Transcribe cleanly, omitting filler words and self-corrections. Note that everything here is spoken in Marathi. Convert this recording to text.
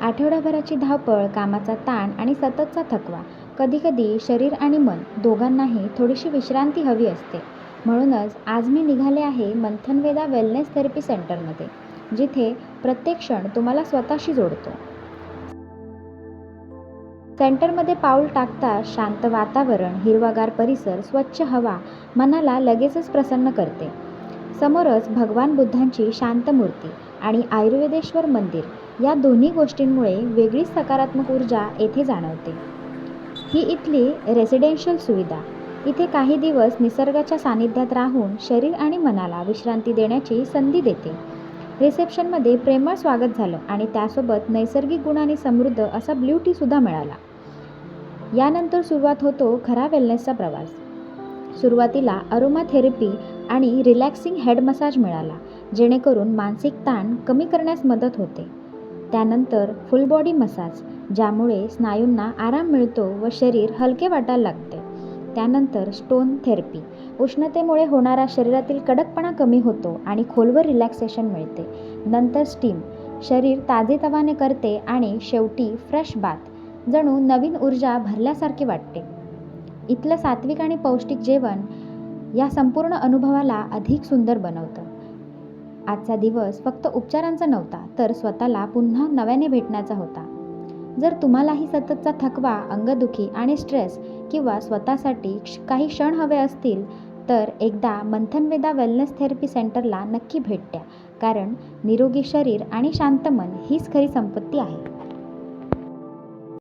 आठवडाभराची धावपळ, कामाचा ताण आणि सततचा थकवा. कधीकधी शरीर आणि मन दोघांनाही थोडीशी विश्रांती हवी असते. म्हणूनच आज मी निघाले आहे मंथनवेदा वेलनेस थेरपी सेंटरमध्ये, जिथे प्रत्येक क्षण तुम्हाला स्वतःशी जोडतो. सेंटरमध्ये पाऊल टाकताच शांत वातावरण, हिरवागार परिसर, स्वच्छ हवा मनाला लगेचच प्रसन्न करते. समोरच भगवान बुद्धांची शांत मूर्ती आणि आयुर्वेदेश्वर मंदिर या दोन्ही गोष्टींमुळे वेगळीच सकारात्मक ऊर्जा येथे जाणवते. ही इथली रेसिडेन्शियल सुविधा. इथे काही दिवस निसर्गाच्या सानिध्यात राहून शरीर आणि मनाला विश्रांती देण्याची संधी देते. रिसेप्शनमध्ये प्रेमळ स्वागत झालं आणि त्यासोबत नैसर्गिक गुणांनी समृद्ध असा ब्ल्यू टी सुद्धा मिळाला. यानंतर सुरुवात होतो खरा वेलनेसचा प्रवास. सुरुवातीला अरोमा थेरपी आणि रिलॅक्सिंग हेड मसाज मिळाला, जेणेकरून मानसिक ताण कमी करण्यास मदत होते. त्यानंतर फुल बॉडी मसाज, ज्यामुळे स्नायूंना आराम मिळतो व शरीर हलके वाटायला लागते. त्यानंतर स्टोन थेरपी, उष्णतेमुळे होणारा शरीरातील कडकपणा कमी होतो आणि खोलवर रिलॅक्सेशन मिळते. नंतर स्टीम, शरीर ताजेतवाने करते आणि शेवटी फ्रेश बाथ, जणू नवीन ऊर्जा भरल्यासारखे वाटते. इथलं सात्विक आणि पौष्टिक जेवण या संपूर्ण अनुभवाला अधिक सुंदर बनवतं. आजचा दिवस फक्त उपचारांचा नव्हता, तर स्वतःला पुन्हा नव्याने भेटण्याचा होता. जर तुम्हालाही सततचा थकवा, अंगदुखी आणि स्ट्रेस किंवा स्वतःसाठी काही क्षण हवे असतील, तर एकदा मंथनवेदा वेलनेस थेरपी सेंटरला नक्की भेट द्या, कारण निरोगी शरीर आणि शांत मन हीच खरी संपत्ती आहे.